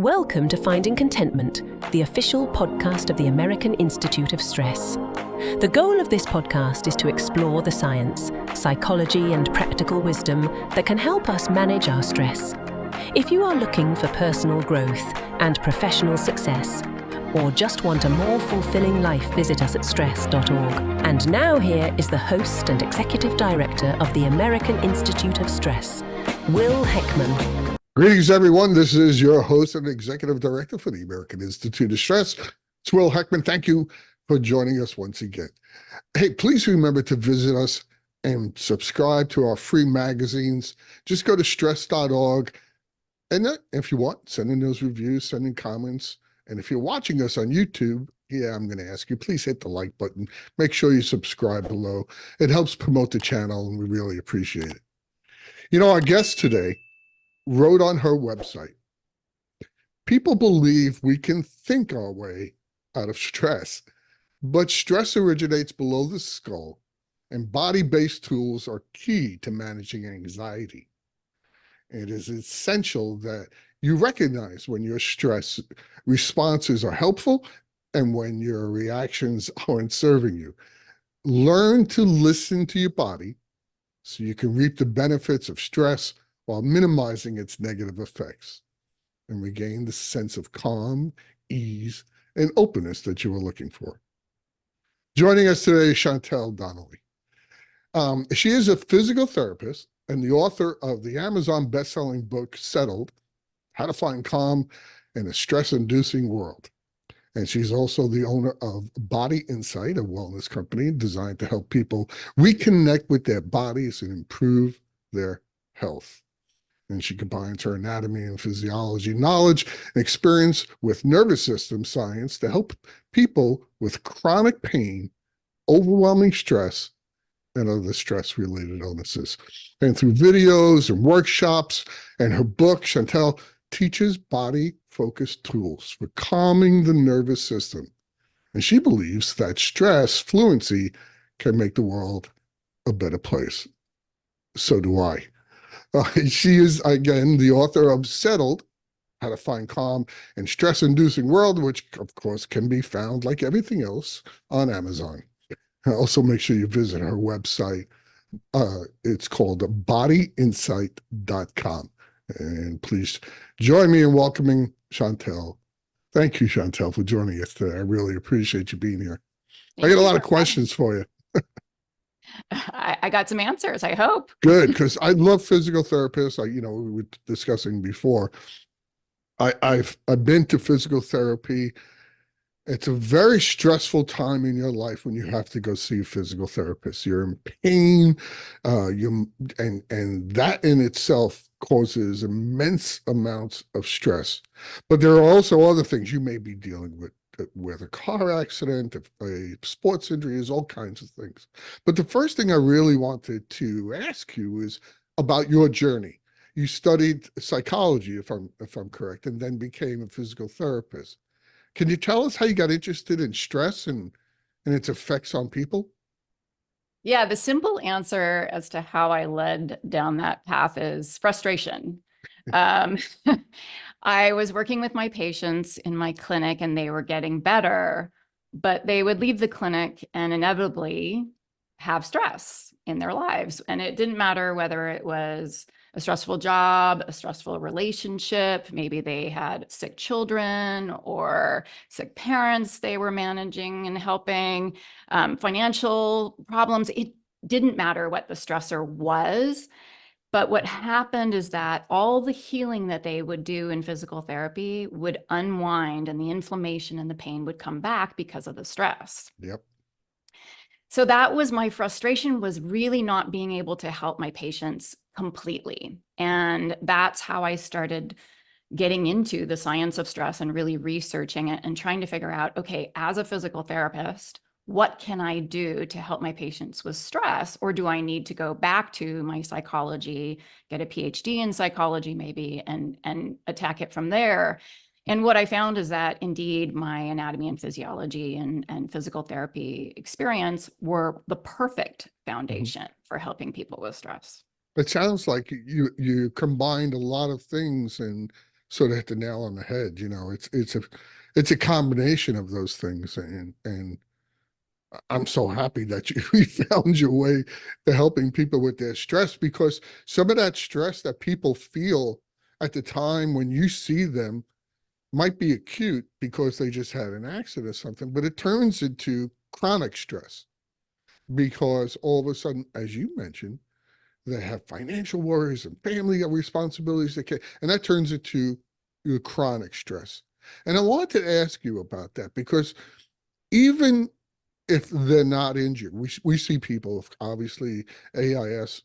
Welcome to Finding Contentment, the official podcast of the American Institute of Stress. The goal of this podcast is to explore the science, psychology, and practical wisdom that can help us manage our stress. If you are looking for personal growth and professional success, or just want a more fulfilling life, visit us at stress.org. And now here is the host and executive director of the American Institute of Stress, Will Heckman. Greetings, everyone. This is your host and executive director for the American Institute of Stress. It's Will Heckman. Thank you for joining us once again. Hey, please remember to visit us and subscribe to our free magazines. Just go to stress.org. And if you want, send in those reviews, send in comments. And if you're watching us on YouTube, I'm going to ask you, please hit the like button. Make sure you subscribe below. It helps promote the channel, and we really appreciate it. You know, our guest today wrote on her website, people believe we can think our way out of stress, but stress originates below the skull, and body-based tools are key to managing anxiety. It is essential that you recognize when your stress responses are helpful and when your reactions aren't serving you. Learn to listen to your body so you can reap the benefits of stress while minimizing its negative effects, and regain the sense of calm, ease, and openness that you were looking for. Joining us today is Chantal Donnelly. She is a physical therapist and the author of the Amazon best-selling book, Settled: How to Find Calm in a Stress-Inducing World. And she's also the owner of Body Insight, a wellness company designed to help people reconnect with their bodies and improve their health. And she combines her anatomy and physiology knowledge and experience with nervous system science to help people with chronic pain, overwhelming stress, and other stress-related illnesses. And through videos and workshops and her book, Chantal teaches body-focused tools for calming the nervous system. And she believes that stress fluency can make the world a better place. So do I. She is, again, the author of Settled: How to Find Calm in Stress-Inducing World, which, of course, can be found, like everything else, on Amazon. Also, make sure you visit her website. It's called bodyinsight.com. And please join me in welcoming Chantal. Thank you, Chantal, for joining us today. I really appreciate you being here. I got a lot of questions for you. I got some answers, I hope. Good, because I love physical therapists. We were discussing before. I've been to physical therapy. It's a very stressful time in your life when you have to go see a physical therapist. You're in pain, and that in itself causes immense amounts of stress. But there are also other things you may be dealing with a car accident, a sports injury, is all kinds of things. But the first thing I really wanted to ask you is about your journey. You studied psychology, if I'm correct, and then became a physical therapist. Can you tell us how you got interested in stress and its effects on people? Yeah, the simple answer as to how I led down that path is frustration. I was working with my patients in my clinic and they were getting better, but they would leave the clinic and inevitably have stress in their lives. And it didn't matter whether it was a stressful job, a stressful relationship, maybe they had sick children or sick parents they were managing and helping, financial problems. It didn't matter what the stressor was. But what happened is that all the healing that they would do in physical therapy would unwind, and the inflammation and the pain would come back because of the stress. Yep. So that was my frustration, was really not being able to help my patients completely. And that's how I started getting into the science of stress and really researching it and trying to figure out, okay, as a physical therapist, what can I do to help my patients with stress? Or do I need to go back to my psychology, get a PhD in psychology maybe, and attack it from there? And what I found is that indeed my anatomy and physiology and physical therapy experience were the perfect foundation for helping people with stress. It sounds like you combined a lot of things and sort of hit the nail on the head. It's a combination of those things, and I'm so happy that you found your way to helping people with their stress, because some of that stress that people feel at the time when you see them might be acute because they just had an accident or something, but it turns into chronic stress because all of a sudden, as you mentioned, they have financial worries and family responsibilities and that turns into chronic stress. And I wanted to ask you about that because even if they're not injured, we see people, obviously AIS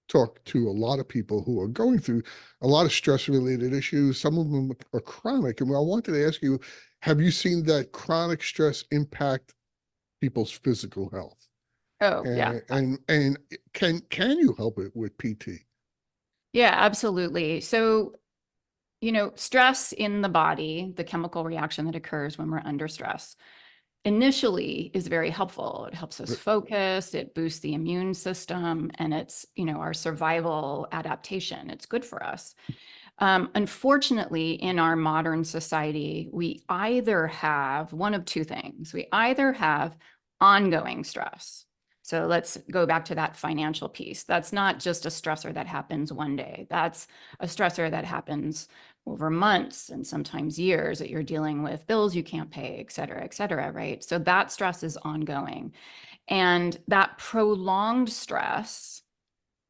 talk to a lot of people who are going through a lot of stress related issues. Some of them are chronic. And I wanted to ask you, have you seen that chronic stress impact people's physical health? Oh, yeah. And can you help it with PT? Yeah, absolutely. So, stress in the body, the chemical reaction that occurs when we're under stress, initially is very helpful. It helps us focus, it boosts the immune system, and it's, our survival adaptation. It's good for us. Unfortunately, in our modern society, we either have one of two things. We either have ongoing stress. So let's go back to that financial piece. That's not just a stressor that happens one day. That's a stressor that happens over months and sometimes years, that you're dealing with bills you can't pay, et cetera, right? So that stress is ongoing. And that prolonged stress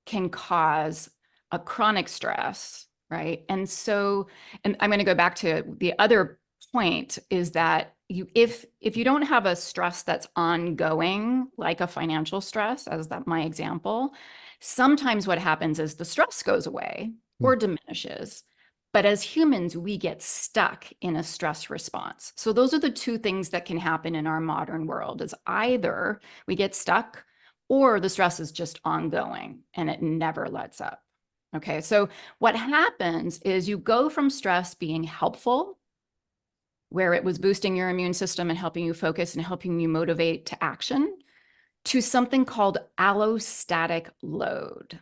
can cause a chronic stress, right? And I'm going to go back to the other point, is that if you don't have a stress that's ongoing, like a financial stress, as my example, sometimes what happens is the stress goes away or diminishes. But as humans, we get stuck in a stress response. So those are the two things that can happen in our modern world, is either we get stuck or the stress is just ongoing and it never lets up. Okay, so what happens is you go from stress being helpful, where it was boosting your immune system and helping you focus and helping you motivate to action, to something called allostatic load.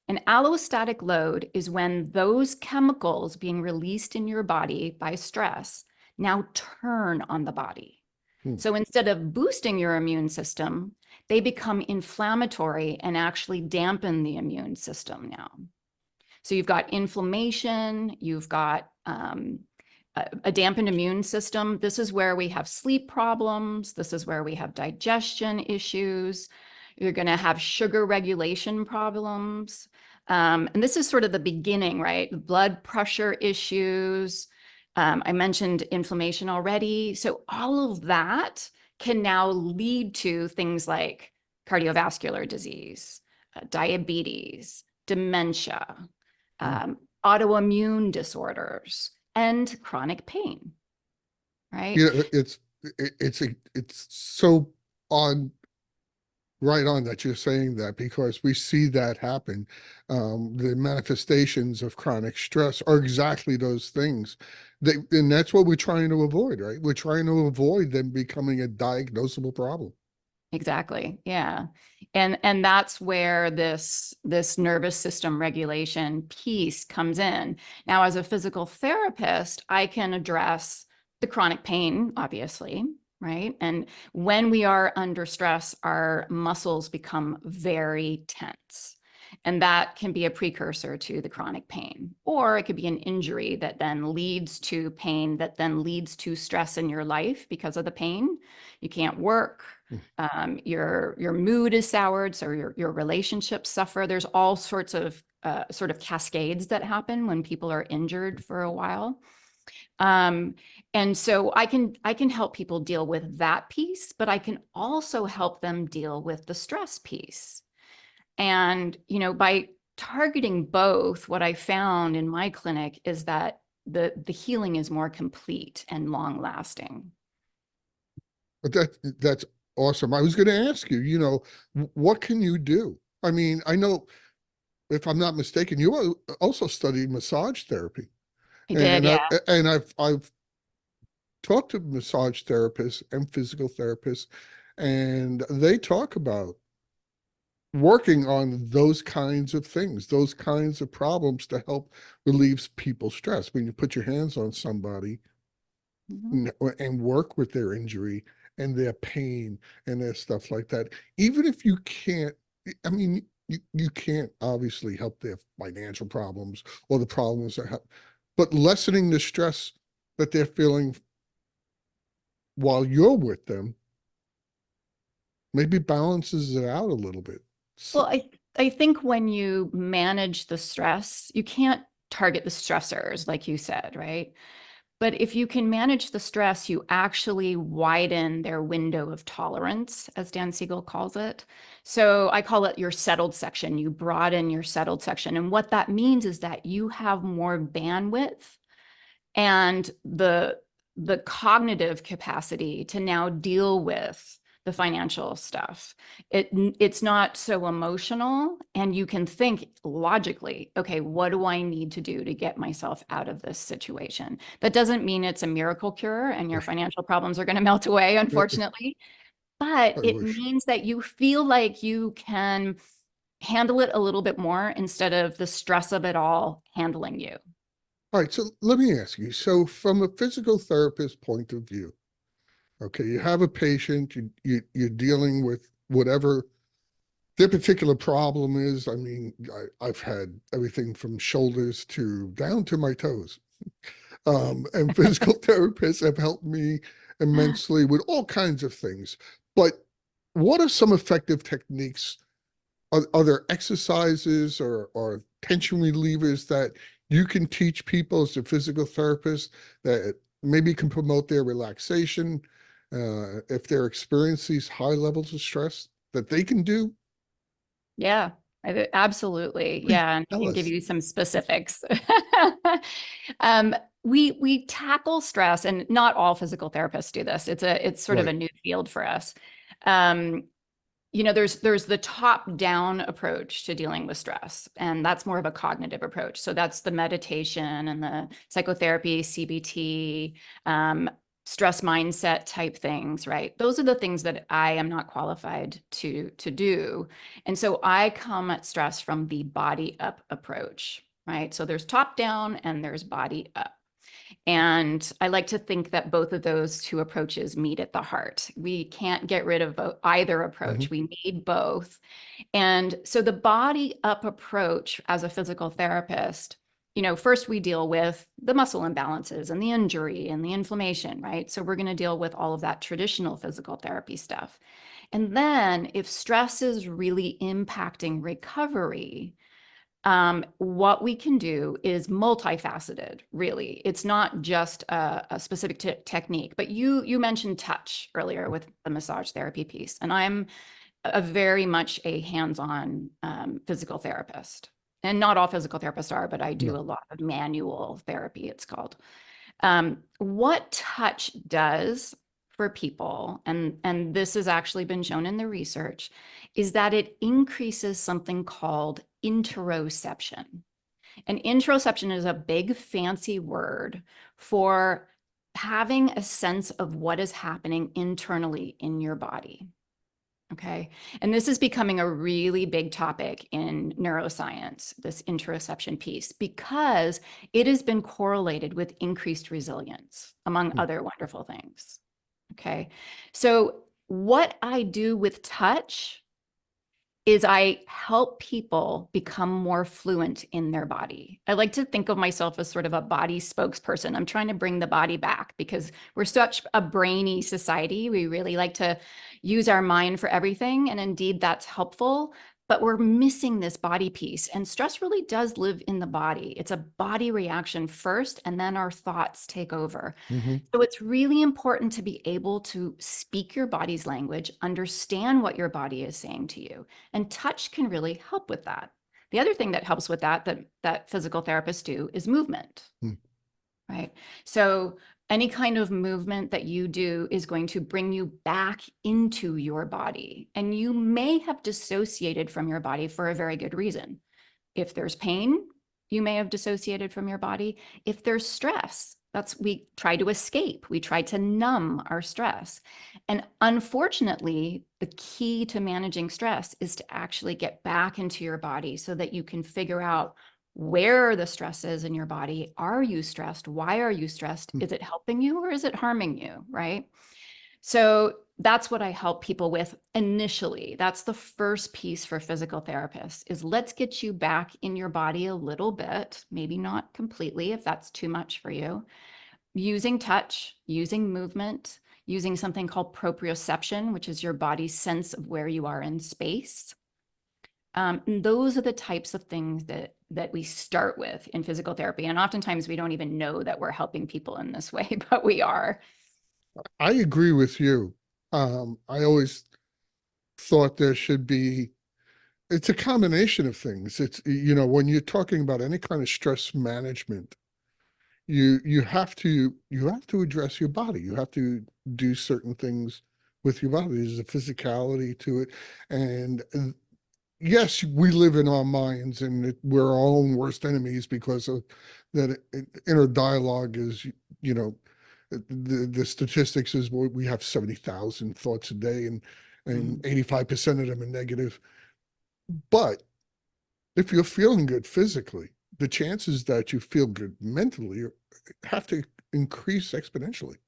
An allostatic load is when those chemicals being released in your body by stress now turn on the body. So instead of boosting your immune system, they become inflammatory and actually dampen the immune system now. So you've got inflammation, you've got a dampened immune system. This is where we have sleep problems. This is where we have digestion issues. You're going to have sugar regulation problems. And this is sort of the beginning, right? Blood pressure issues. I mentioned inflammation already. So all of that can now lead to things like cardiovascular disease, diabetes, dementia, autoimmune disorders, and chronic pain, right? It's so on right on that you're saying that, because we see that happen. The manifestations of chronic stress are exactly those things. And that's what we're trying to avoid, right? We're trying to avoid them becoming a diagnosable problem. Exactly. Yeah. And that's where this nervous system regulation piece comes in. Now, as a physical therapist, I can address the chronic pain, obviously, right? And when we are under stress, our muscles become very tense. And that can be a precursor to the chronic pain. Or it could be an injury that then leads to pain, that then leads to stress in your life because of the pain. You can't work. Your mood is soured, so your relationships suffer. There's all sorts of sort of cascades that happen when people are injured for a while. And so I can help people deal with that piece, but I can also help them deal with the stress piece. And, by targeting both, what I found in my clinic is that the healing is more complete and long lasting. But that's awesome. I was going to ask you, what can you do? I mean, I know, if I'm not mistaken, you also studied massage therapy. I did, yeah. I've talked to massage therapists and physical therapists, and they talk about working on those kinds of things, those kinds of problems to help relieve people's stress. When you put your hands on somebody and work with their injury and their pain and their stuff like that, even if you can't, I mean, you can't obviously help their financial problems or the problems that have, but lessening the stress that they're feeling while you're with them maybe balances it out a little bit. So, Well, I think when you manage the stress, you can't target the stressors, like you said, right? But if you can manage the stress, you actually widen their window of tolerance, as Dan Siegel calls it. So I call it your settled section. You broaden your settled section. And what that means is that you have more bandwidth and the cognitive capacity to now deal with the financial stuff. It's not so emotional, and you can think logically, okay, what do I need to do to get myself out of this situation? That doesn't mean it's a miracle cure and your financial problems are going to melt away, unfortunately, but I it wish. means that you feel like you can handle it a little bit more instead of the stress of it all handling you. All right, so let me ask you. So, from a physical therapist point of view, okay, you have a patient, you're dealing with whatever their particular problem is. I mean, I've had everything from shoulders to down to my toes. And physical therapists have helped me immensely with all kinds of things. But what are some effective techniques? Are there exercises or tension relievers that you can teach people as a physical therapist that maybe can promote their relaxation if they're experiencing these high levels of stress that they can do? Yeah, absolutely. Please Yeah, and I tell can give us. you some specifics. um, we tackle stress, and not all physical therapists do this. It's sort of Right. a new field for us. Um, there's the top-down approach to dealing with stress, and that's more of a cognitive approach. So that's the meditation and the psychotherapy, CBT, stress mindset type things, right? Those are the things that I am not qualified to do. And so I come at stress from the body up approach, right? So there's top down and there's body up. And I like to think that both of those two approaches meet at the heart. We can't get rid of either Mhm. approach. We need both. And so the body up approach as a physical therapist, first we deal with the muscle imbalances and the injury and the inflammation, right? So we're going to deal with all of that traditional physical therapy stuff. And then if stress is really impacting recovery, what we can do is multifaceted, really. It's not just a specific technique, but you mentioned touch earlier with the massage therapy piece, and I'm a very much a hands-on physical therapist. And not all physical therapists are, but I do No. a lot of manual therapy, it's called. What touch does for people, and this has actually been shown in the research, is that it increases something called interoception. And interoception is a big fancy word for having a sense of what is happening internally in your body. Okay. And this is becoming a really big topic in neuroscience, this interoception piece, because it has been correlated with increased resilience, among Mm. other wonderful things. Okay. So, what I do with touch is I help people become more fluent in their body. I like to think of myself as sort of a body spokesperson. I'm trying to bring the body back because we're such a brainy society. We really like to use our mind for everything. And indeed, that's helpful. But we're missing this body piece. And stress really does live in the body. It's a body reaction first, and then our thoughts take over. Mhm. So it's really important to be able to speak your body's language, understand what your body is saying to you, and touch can really help with that. The other thing that helps with that physical therapists do is movement, Mm. right? So any kind of movement that you do is going to bring you back into your body, and you may have dissociated from your body for a very good reason. If there's pain, you may have dissociated from your body. If there's stress, we try to escape. We try to numb our stress. And unfortunately, the key to managing stress is to actually get back into your body so that you can figure out where the stress is in your body. Are you stressed? Why are you stressed? Is it helping you or is it harming you? Right? So that's what I help people with initially. That's the first piece for physical therapists is let's get you back in your body a little bit, maybe not completely if that's too much for you, using touch, using movement, using something called proprioception, which is your body's sense of where you are in space. And those are the types of things that we start with in physical therapy. And oftentimes we don't even know that we're helping people in this way, but we are. I agree with you. I always thought there should be, it's a combination of things. It's, when you're talking about any kind of stress management, you have to address your body. You have to do certain things with your body. There's a physicality to it. And yes, we live in our minds and we're our own worst enemies because of that inner dialogue is, the statistics is we have 70,000 thoughts a day and 85% of them are negative. But if you're feeling good physically, the chances that you feel good mentally have to increase exponentially.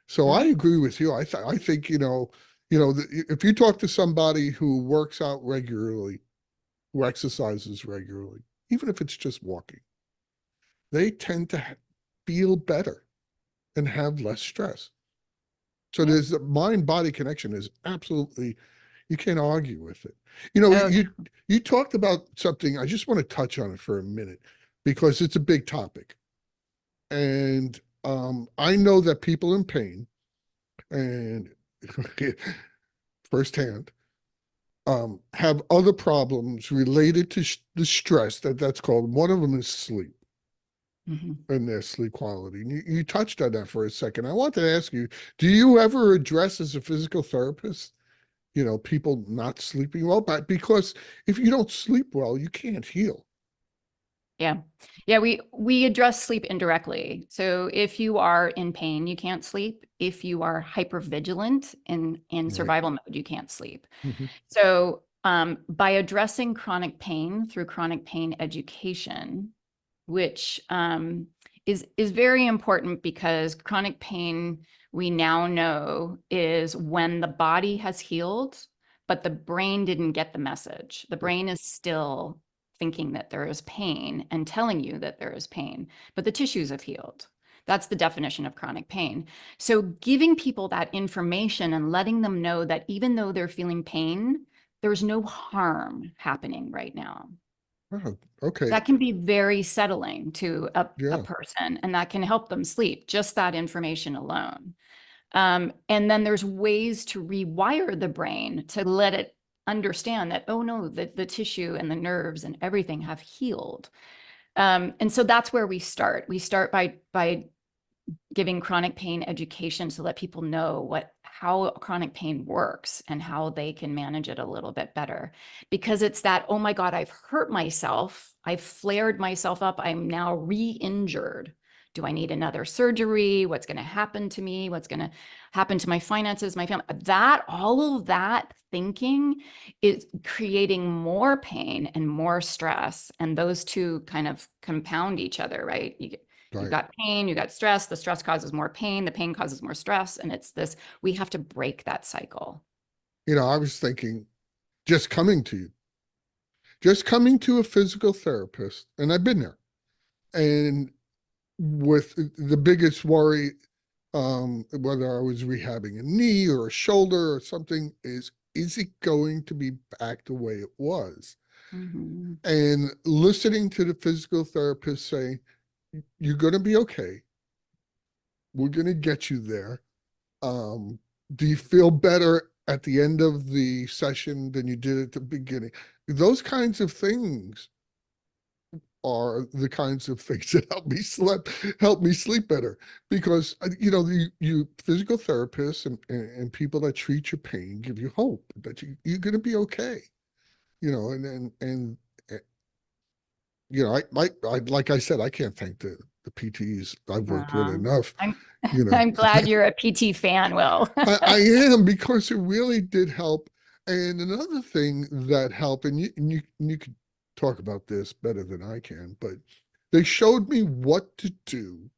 So I agree with you. I think, if you talk to somebody who works out regularly, who exercises regularly, even if it's just walking, they tend to feel better and have less stress. So there's a mind-body connection is absolutely, you can't argue with it. You talked about something, I just want to touch on it for a minute because it's a big topic. And I know that people in pain and firsthand have other problems related to the stress that's called, one of them is sleep. And their sleep quality. And you touched on that for a second. I wanted to ask you, do you ever address as a physical therapist, people not sleeping well? But because if you don't sleep well, you can't heal. Yeah. Yeah, we address sleep indirectly. So if you are in pain, you can't sleep. If you are hypervigilant in survival mode, you can't sleep. So by addressing chronic pain through chronic pain education, which is very important because chronic pain, we now know, is when the body has healed, but the brain didn't get the message. The brain is still thinking that there is pain and telling you that there is pain, but the tissues have healed. That's the definition of chronic pain. So giving people that information and letting them know that even though they're feeling pain, there's no harm happening right now. Oh, okay. That can be very settling to a Yeah. person, and that can help them sleep, just that information alone. And then there's ways to rewire the brain to let it understand that, oh no, the tissue and the nerves and everything have healed. And so that's where we start. We start by giving chronic pain education so that people know how chronic pain works and how they can manage it a little bit better. Because it's that, oh my God, I've hurt myself. I've flared myself up. I'm now re-injured. Do I need another surgery? What's going to happen to me? What's going to happen to my finances, my family? All of that thinking is creating more pain and more stress. And those two kind of compound each other, right? You've got pain, you got stress, the stress causes more pain, the pain causes more stress. And it's this, we have to break that cycle. I was thinking just coming to a physical therapist, and I've been there, and with the biggest worry, whether I was rehabbing a knee or a shoulder or something, is it going to be back the way it was? And listening to the physical therapist say, you're going to be okay. We're going to get you there. Do you feel better at the end of the session than you did at the beginning? Those kinds of things are the kinds of things that help me sleep better, because you physical therapists and people that treat your pain give you hope that you're going to be okay. And I like I said, I can't thank the the PTs I've worked with Uh, enough, I'm you know. I'm glad you're a PT fan, Will. I am, because it really did help. And another thing that helped, and you could talk about this better than I can, but they showed me what to do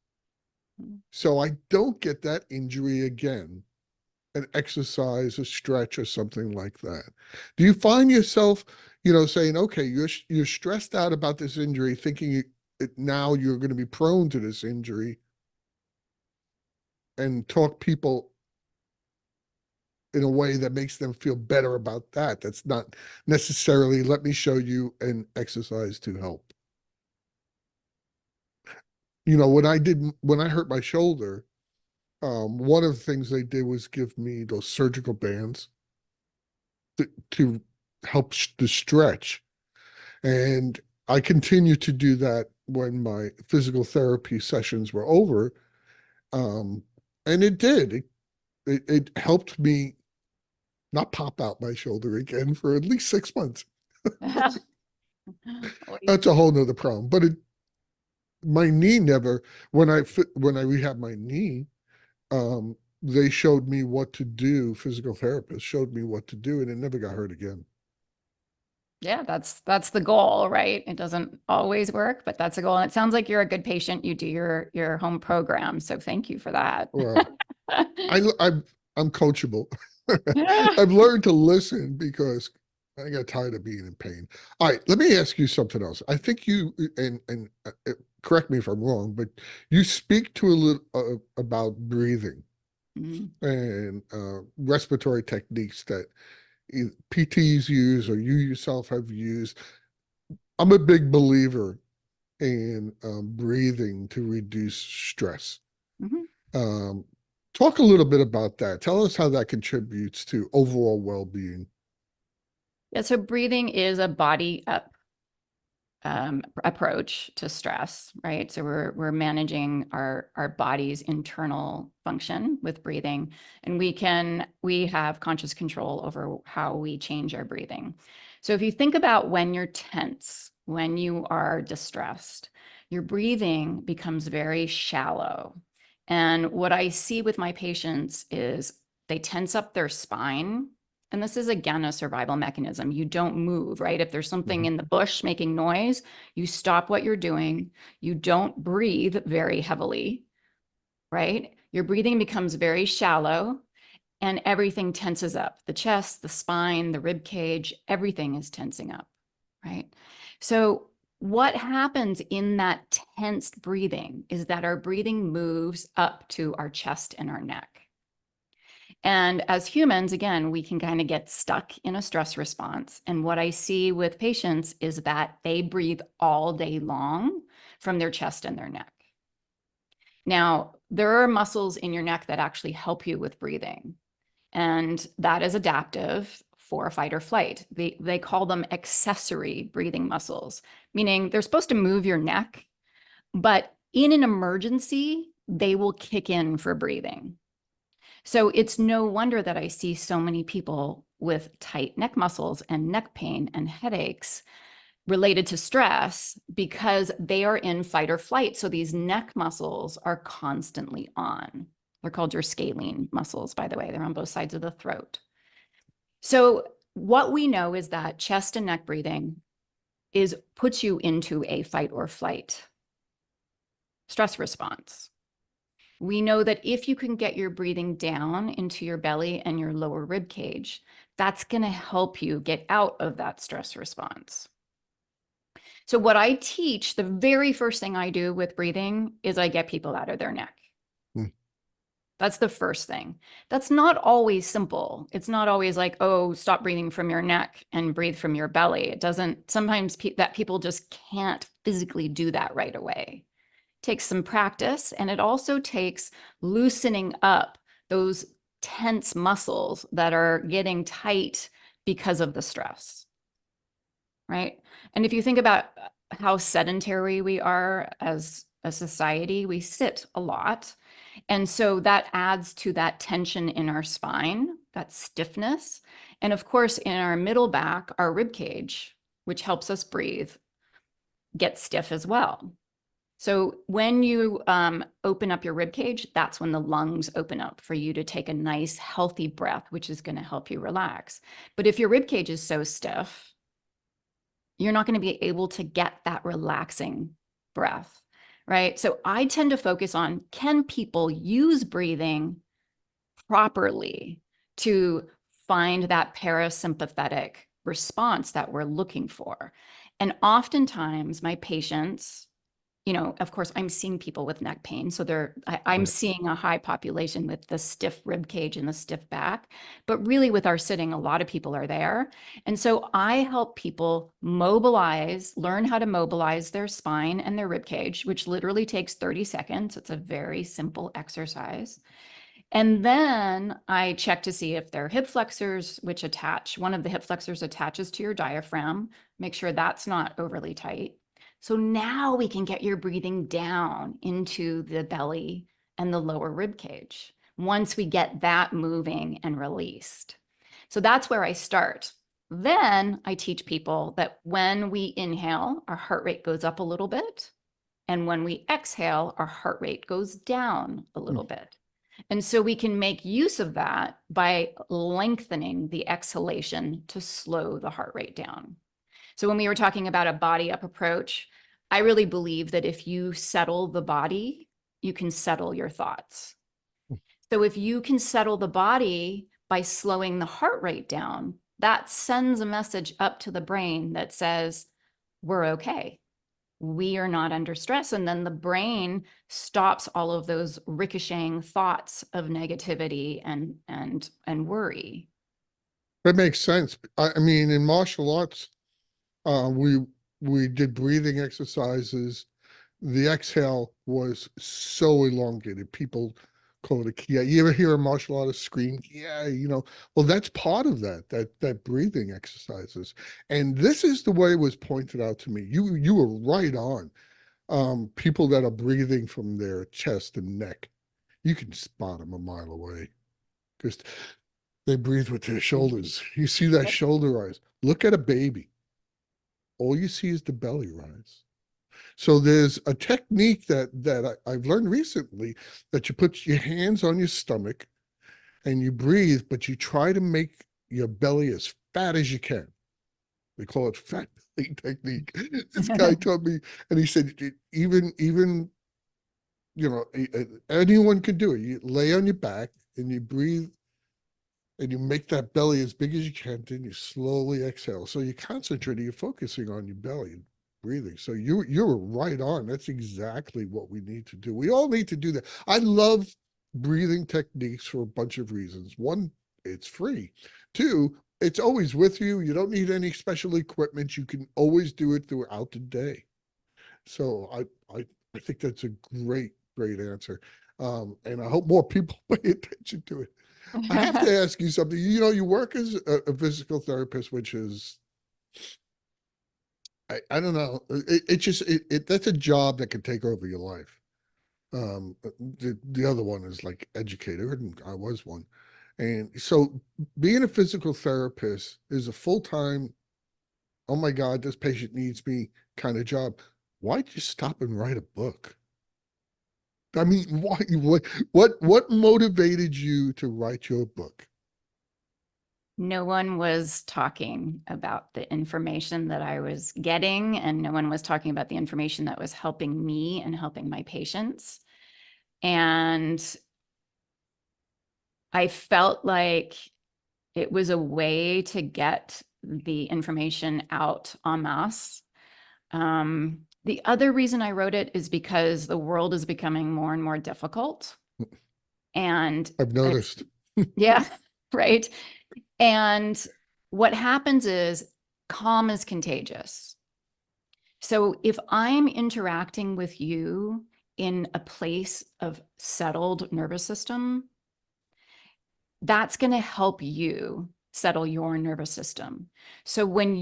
so I don't get that injury again. An exercise, a stretch, or something like that. Do you find yourself, saying, okay, you're stressed out about this injury, thinking now you're going to be prone to this injury, and talk people in a way that makes them feel better about that? That's not necessarily, let me show you an exercise to help. When I hurt my shoulder, one of the things they did was give me those surgical bands to help the stretch. And I continued to do that when my physical therapy sessions were over. And it did. It helped me not pop out my shoulder again for at least 6 months. That's a whole nother problem. But my knee never, when I rehabbed my knee, they showed me what to do. Physical therapists showed me what to do, and it never got hurt again. Yeah, that's the goal, right? It doesn't always work, but that's a goal. And it sounds like you're a good patient. You do your home program. So thank you for that. Well, I'm coachable. I've learned to listen because I got tired of being in pain. All right, let me ask you something else. I think you, and correct me if I'm wrong, but you speak to a little about breathing and respiratory techniques that PTs use or you yourself have used. I'm a big believer in breathing to reduce stress. Um, Talk a little bit about that. Tell us how that contributes to overall well-being. Yeah, so breathing is a body up approach to stress, right? So we're managing our body's internal function with breathing, and we have conscious control over how we change our breathing. So if you think about when you're tense, when you are distressed, your breathing becomes very shallow. And what I see with my patients is they tense up their spine. And this is, again, a survival mechanism. You don't move, right? If there's something in the bush making noise, you stop what you're doing. You don't breathe very heavily, right? Your breathing becomes very shallow and everything tenses up. The chest, the spine, the rib cage, everything is tensing up, right? So what happens in that tensed breathing is that our breathing moves up to our chest and our neck. And as humans, again, we can kind of get stuck in a stress response. And what I see with patients is that they breathe all day long from their chest and their neck. Now, there are muscles in your neck that actually help you with breathing. And that is adaptive for fight or flight. They call them accessory breathing muscles, meaning they're supposed to move your neck, but in an emergency, they will kick in for breathing. So it's no wonder that I see so many people with tight neck muscles and neck pain and headaches related to stress because they are in fight or flight. So these neck muscles are constantly on. They're called your scalene muscles, by the way. They're on both sides of the throat. So what we know is that chest and neck breathing puts you into a fight or flight stress response. We know that if you can get your breathing down into your belly and your lower rib cage, that's going to help you get out of that stress response. So what I teach, the very first thing I do with breathing is I get people out of their neck. That's the first thing. That's not always simple. It's not always like, oh, stop breathing from your neck and breathe from your belly. It doesn't, sometimes that people just can't physically do that right away. It takes some practice, and it also takes loosening up those tense muscles that are getting tight because of the stress, right? And if you think about how sedentary we are as a society, we sit a lot. And so that adds to that tension in our spine, that stiffness. And of course, in our middle back, our rib cage, which helps us breathe, gets stiff as well. So when you open up your rib cage, that's when the lungs open up for you to take a nice, healthy breath, which is going to help you relax. But if your rib cage is so stiff, you're not going to be able to get that relaxing breath, right? So I tend to focus on, can people use breathing properly to find that parasympathetic response that we're looking for? And oftentimes my patients, of course, I'm seeing people with neck pain. So I'm seeing a high population with the stiff rib cage and the stiff back. But really, with our sitting, a lot of people are there. And so I help people learn how to mobilize their spine and their rib cage, which literally takes 30 seconds. It's a very simple exercise. And then I check to see if their hip flexors, which one of the hip flexors attaches to your diaphragm, make sure that's not overly tight. So now we can get your breathing down into the belly and the lower rib cage once we get that moving and released. So that's where I start. Then I teach people that when we inhale, our heart rate goes up a little bit. And when we exhale, our heart rate goes down a little bit. And so we can make use of that by lengthening the exhalation to slow the heart rate down. So when we were talking about a body up approach, I really believe that if you settle the body, you can settle your thoughts. So if you can settle the body by slowing the heart rate down, that sends a message up to the brain that says, we're okay. We are not under stress. And then the brain stops all of those ricocheting thoughts of negativity and worry. That makes sense. I mean, in martial arts, we did breathing exercises. The exhale was so elongated. People call it a kia. You ever hear a martial artist scream? Yeah, well, that's part of that breathing exercises. And this is the way it was pointed out to me. You were right on. People that are breathing from their chest and neck, you can spot them a mile away because they breathe with their shoulders. You see that shoulder rise. Look at a baby. All you see is the belly rise. So there's a technique that I've learned recently that you put your hands on your stomach and you breathe, but you try to make your belly as fat as you can. They call it fat belly technique. This guy taught me, and he said, even anyone can do it. You lay on your back and you breathe and you make that belly as big as you can, then you slowly exhale. So you're concentrating, you're focusing on your belly and breathing. So you were right on. That's exactly what we need to do. We all need to do that. I love breathing techniques for a bunch of reasons. One, it's free. Two, it's always with you. You don't need any special equipment. You can always do it throughout the day. So I think that's a great answer. And I hope more people pay attention to it. I have to ask you something. You work as a physical therapist, which is, I don't know. That's a job that can take over your life. The other one is like educator, and I was one. And so being a physical therapist is a full-time, oh my God, this patient needs me kind of job. Why'd you stop and write a book? I mean, what motivated you to write your book? No one was talking about the information that I was getting, and no one was talking about the information that was helping me and helping my patients. And I felt like it was a way to get the information out en masse. The other reason I wrote it is because the world is becoming more and more difficult. And I've noticed. Yeah, right. And what happens is calm is contagious. So if I'm interacting with you in a place of settled nervous system, that's going to help you settle your nervous system. So when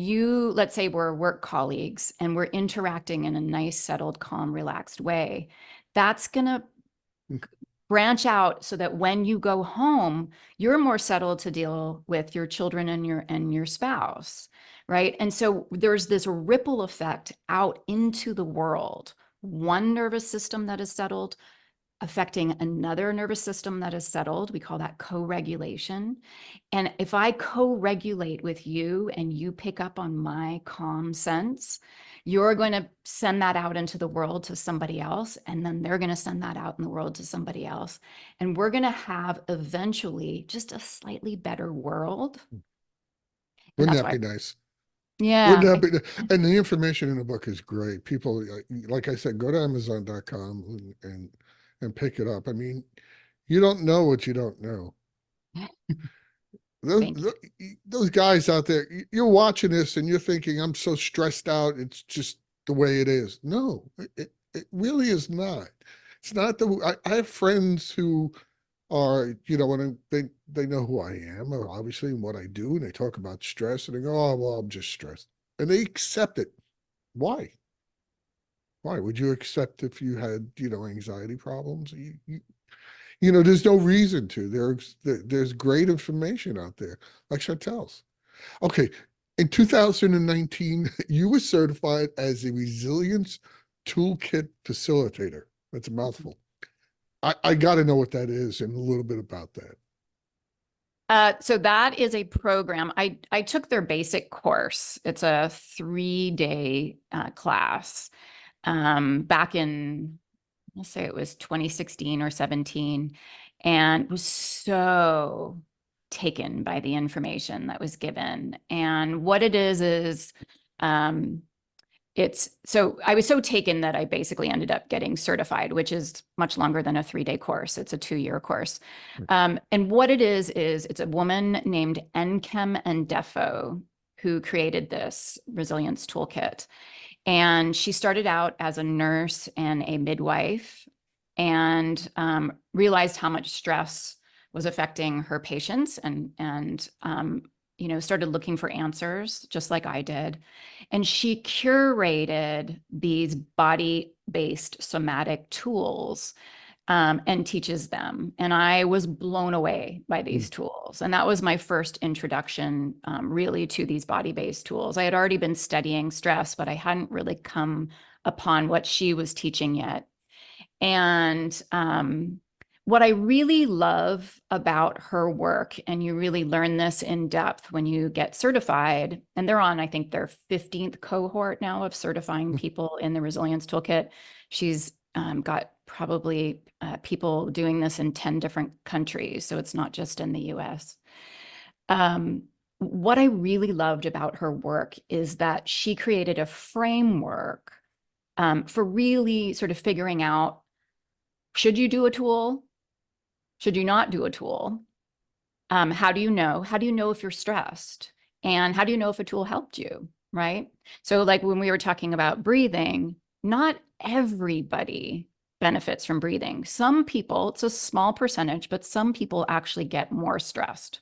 let's say we're work colleagues and we're interacting in a nice, settled, calm, relaxed way, that's going to branch out so that when you go home, you're more settled to deal with your children and your spouse, right? And so there's this ripple effect out into the world one nervous system that is settled affecting another nervous system that is settled. We call that co-regulation. And if I co-regulate with you and you pick up on my calm sense, you're going to send that out into the world to somebody else, and then they're going to send that out in the world to somebody else. And we're going to have eventually just a slightly better world. And Wouldn't that's that why, be nice? yeah, Wouldn't that be? And the information in the book is great. People, like I said, go to Amazon.com and pick it up. I mean, you don't know what you don't know. Those, thank you. those guys out there, you're watching this and you're thinking, I'm so stressed out. It's just the way it is. No, it really is not. It's not I have friends who are, when they know who I am, or obviously, and what I do, and they talk about stress, and they go, "Oh, well, I'm just stressed," and they accept it. Why? Why would you accept if you had, anxiety problems? There's no reason to. There's great information out there, like Chantal's. Okay, in 2019, you were certified as a resilience toolkit facilitator. That's a mouthful. I got to know what that is and a little bit about that. So that is a program. I took their basic course. It's a 3-day class back in, let's say it was 2016 or 17, and was so taken by the information that was given. And what it is so I was so taken that I basically ended up getting certified, which is much longer than a 3-day course. It's a 2-year course. And what it is it's a woman named Nkem and Defo who created this resilience toolkit. And she started out as a nurse and a midwife, and realized how much stress was affecting her patients, and started looking for answers just like I did. And she curated these body-based somatic tools and teaches them. And I was blown away by these tools. And that was my first introduction really to these body-based tools. I had already been studying stress, but I hadn't really come upon what she was teaching yet. And what I really love about her work, and you really learn this in depth when you get certified, and they're on, I think, their 15th cohort now of certifying people in the Resilience Toolkit. She's got probably people doing this in 10 different countries, so it's not just in the US. What I really loved about her work is that she created a framework for really sort of figuring out, should you do a tool? Should you not do a tool? How do you know? How do you know if you're stressed? And how do you know if a tool helped you, right? So like when we were talking about breathing, not everybody benefits from breathing. Some people, it's a small percentage, but some people actually get more stressed,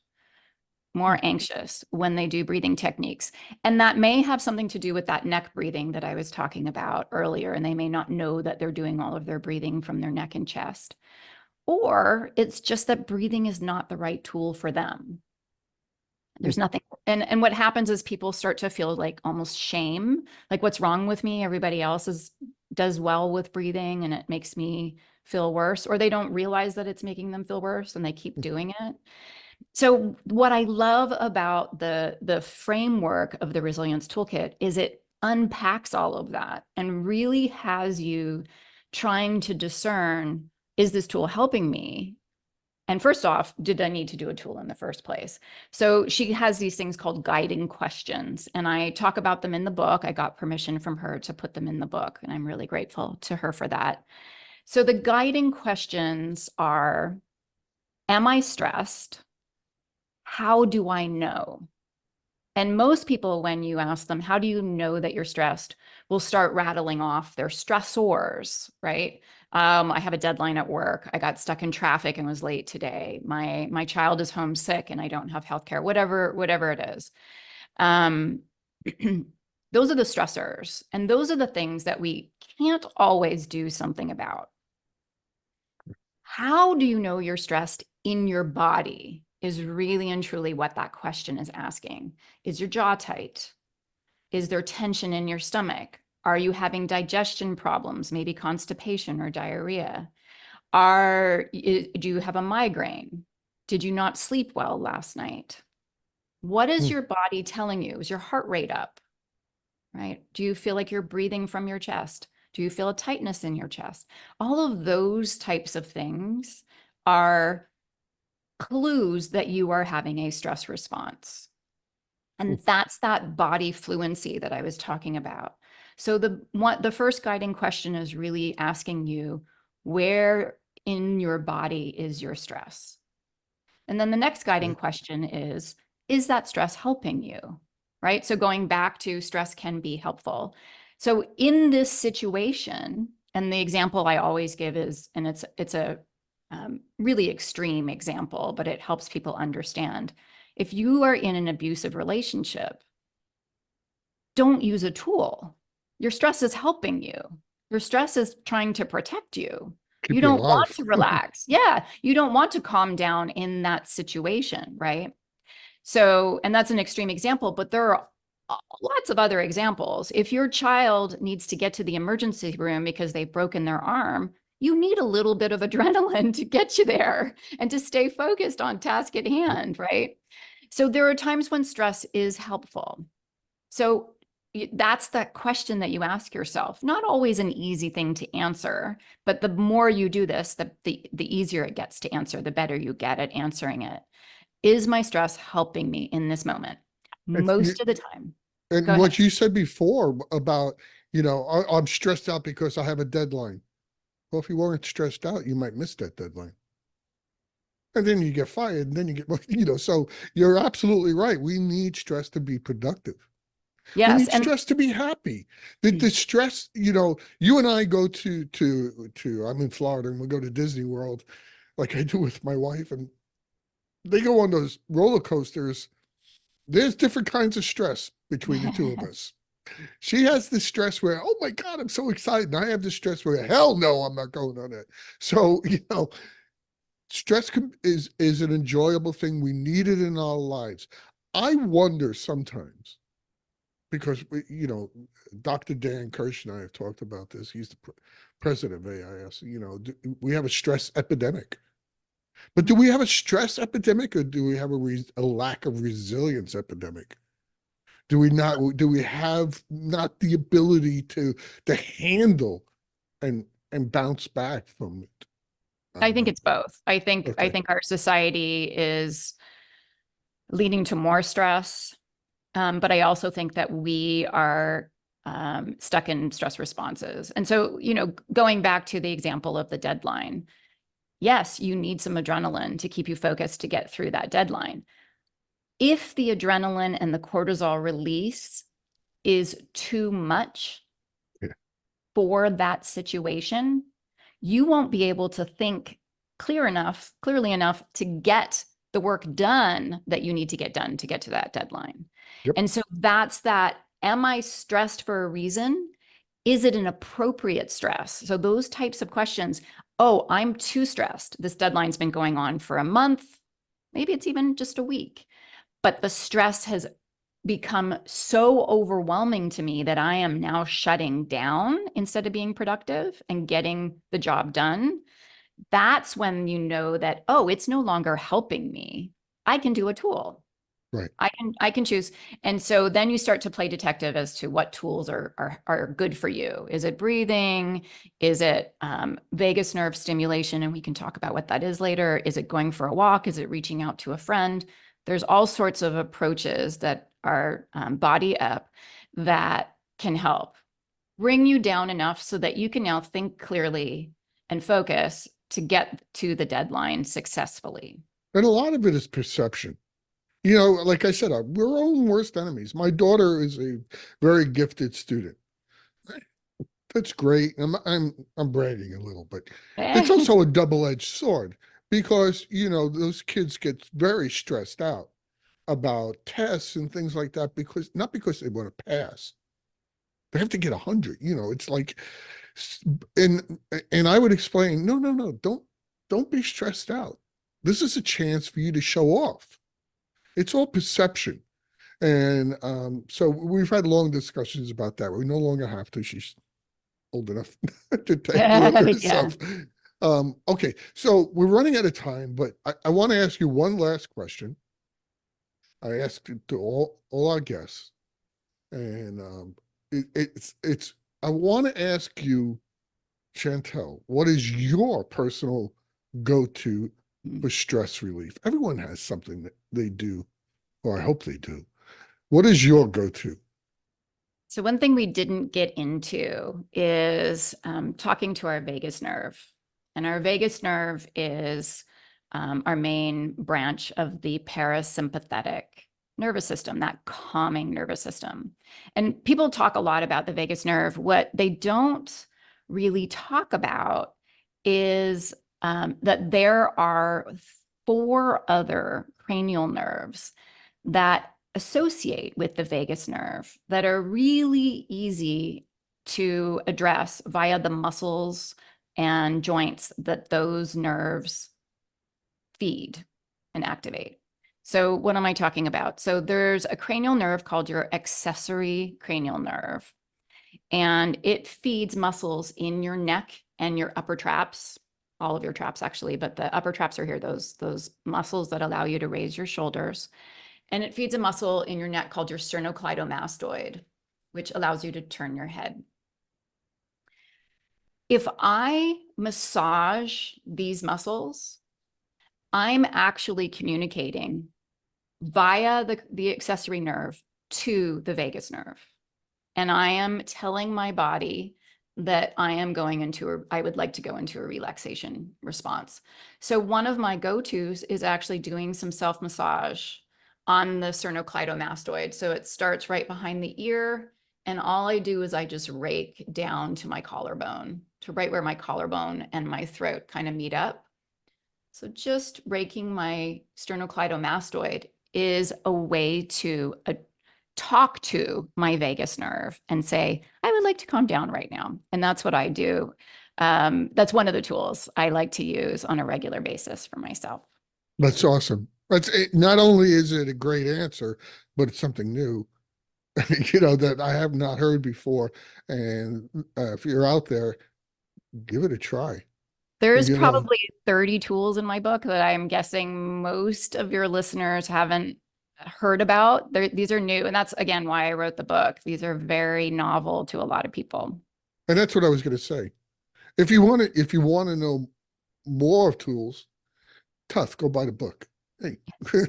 more anxious when they do breathing techniques. And that may have something to do with that neck breathing that I was talking about earlier. And they may not know that they're doing all of their breathing from their neck and chest. Or it's just that breathing is not the right tool for them. There's nothing. And what happens is people start to feel like almost shame, like what's wrong with me? Everybody else does well with breathing and it makes me feel worse, or they don't realize that it's making them feel worse and they keep doing it. So what I love about the framework of the Resilience Toolkit is it unpacks all of that and really has you trying to discern, is this tool helping me? And first off, did I need to do a tool in the first place? So she has these things called guiding questions, and I talk about them in the book. I got permission from her to put them in the book, and I'm really grateful to her for that. So the guiding questions are, am I stressed? How do I know? And most people, when you ask them, how do you know that you're stressed, will start rattling off their stressors, right? I have a deadline at work. I got stuck in traffic and was late today. My child is homesick and I don't have healthcare, whatever it is. Those are the stressors. And those are the things that we can't always do something about. How do you know you're stressed in your body is really and truly what that question is asking. Is your jaw tight? Is there tension in your stomach? Are you having digestion problems, maybe constipation or diarrhea? Do you have a migraine? Did you not sleep well last night? What is your body telling you? Is your heart rate up? Right? Do you feel like you're breathing from your chest? Do you feel a tightness in your chest? All of those types of things are clues that you are having a stress response. And that's that body fluency that I was talking about. So the first guiding question is really asking you, where in your body is your stress? And then the next guiding question is that stress helping you? Right? So going back to stress can be helpful. So in this situation, and the example I always give is, and it's a really extreme example, but it helps people understand. If you are in an abusive relationship, don't use a tool. Your stress is helping you. Your stress is trying to protect you. Keep You you don't want alive. to relax. Yeah, you don't want to calm down in that situation, right? So, and that's an extreme example, but there are lots of other examples. If your child needs to get to the emergency room because they've broken their arm, you need a little bit of adrenaline to get you there and to stay focused on task at hand, right? So there are times when stress is helpful. So that's that question that you ask yourself. Not always an easy thing to answer, but the more you do this, the easier it gets to answer, the better you get at answering it. Is my stress helping me in this moment? Most of the time. Go And ahead. what you said before about, I'm stressed out because I have a deadline. Well, if you weren't stressed out, you might miss that deadline. And then you get fired, and then you get, so you're absolutely right. We need stress to be productive. We Yes. need And stress to be happy. The stress, you and I go I'm in Florida and we go to Disney World like I do with my wife, and they go on those roller coasters. There's different kinds of stress between the two of us. She has the stress where, oh my God, I'm so excited. And I have the stress where, hell no, I'm not going on it. So, stress is an enjoyable thing. We need it in our lives. I wonder sometimes, because Dr. Dan Kirsch and I have talked about this. He's the president of AIS. We have a stress epidemic. But do we have a stress epidemic, or do we have a lack of resilience epidemic? Do we not? Do we have not the ability to handle and bounce back from it? I think it's both. I think Okay. our society is leading to more stress. But I also think that we are stuck in stress responses. And so, going back to the example of the deadline, yes, you need some adrenaline to keep you focused to get through that deadline. If the adrenaline and the cortisol release is too much for that situation, you won't be able to think clearly enough to get the work done that you need to get done to get to that deadline. Yep. And so that's that. Am I stressed for a reason? Is it an appropriate stress? So those types of questions. Oh, I'm too stressed. This deadline's been going on for a month. Maybe it's even just a week. But the stress has become so overwhelming to me that I am now shutting down instead of being productive and getting the job done. That's when you know that, oh, it's no longer helping me. I can do a tool. Right. I can choose. And so then you start to play detective as to what tools are good for you. Is it breathing? Is it vagus nerve stimulation? And we can talk about what that is later. Is it going for a walk? Is it reaching out to a friend? There's all sorts of approaches that are body up that can help bring you down enough so that you can now think clearly and focus to get to the deadline successfully. And a lot of it is perception. Like I said, we're our own worst enemies. My daughter is a very gifted student. That's great. I'm bragging a little, but it's also a double-edged sword, because those kids get very stressed out about tests and things like that, not because they want to pass. They have to get 100. It's like, and I would explain, no, don't be stressed out. This is a chance for you to show off. It's all perception. And so we've had long discussions about that. We no longer have to. She's old enough to take care of Yeah. herself. Okay, so we're running out of time, but I want to ask you one last question. I asked it to all our guests, and it's I want to ask you, Chantal, what is your personal go-to for stress relief? Everyone has something that they do, or I hope they do. What is your go-to? So one thing we didn't get into is talking to our vagus nerve. And our vagus nerve is our main branch of the parasympathetic nervous system, that calming nervous system. And people talk a lot about the vagus nerve. What they don't really talk about is that there are 4 other cranial nerves that associate with the vagus nerve that are really easy to address via the muscles and joints that those nerves feed and activate. So what am I talking about? So there's a cranial nerve called your accessory cranial nerve, and it feeds muscles in your neck and your upper traps, all of your traps actually, but the upper traps are here, those muscles that allow you to raise your shoulders. And it feeds a muscle in your neck called your sternocleidomastoid, which allows you to turn your head. If I massage these muscles, I'm actually communicating via the accessory nerve to the vagus nerve. And I am telling my body that I would like to go into a relaxation response. So one of my go-tos is actually doing some self-massage on the sternocleidomastoid. So it starts right behind the ear. And all I do is I just rake down to my collarbone, to right where my collarbone and my throat kind of meet up. So just raking my sternocleidomastoid is a way to talk to my vagus nerve and say, I would like to calm down right now. And that's what I do. That's one of the tools I like to use on a regular basis for myself. That's awesome. Not only is it a great answer, but it's something new, that I have not heard before. And if you're out there, give it a try. There's probably 30 tools in my book that I'm guessing most of your listeners haven't heard about. These are new. And that's, again, why I wrote the book. These are very novel to a lot of people. And that's what I was going to say. If you want to know more of tools, tough, go buy the book. Hey, we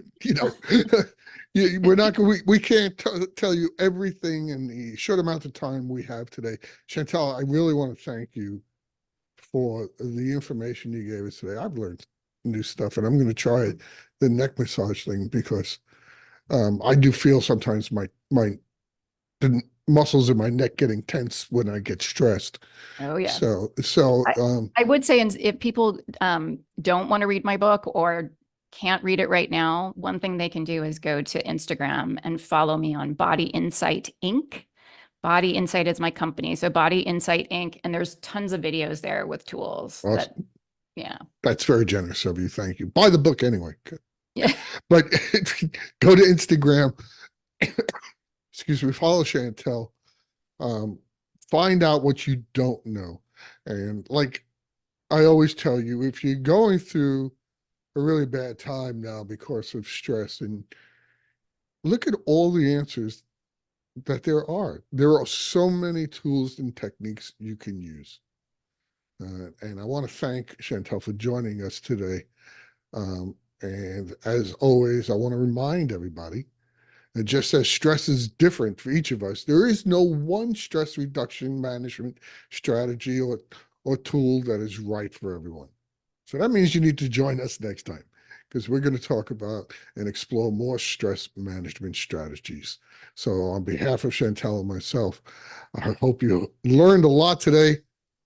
can't tell you everything in the short amount of time we have today. Chantal, I really want to thank you for the information you gave us today. I've learned new stuff, and I'm going to try the neck massage thing because I do feel sometimes the muscles in my neck getting tense when I get stressed. Oh yeah. So I would say, if people don't want to read my book or can't read it right now, one thing they can do is go to Instagram and follow me on Body Insight Inc. Body Insight is my company. So Body Insight Inc. And there's tons of videos there with tools. Awesome. Yeah. That's very generous of you. Thank you. Buy the book anyway. Yeah. But go to Instagram. Excuse me. Follow Chantal. Find out what you don't know. And like I always tell you, if you're going through a really bad time now because of stress, and look at all the answers that there are. There are so many tools and techniques you can use. And I want to thank Chantal for joining us today. And as always, I want to remind everybody that just as stress is different for each of us, there is no one stress reduction management strategy or tool that is right for everyone. So that means you need to join us next time, because we're going to talk about and explore more stress management strategies. So on behalf of Chantal and myself, I hope you learned a lot today,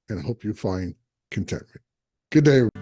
and I hope you find contentment. Good day, everybody.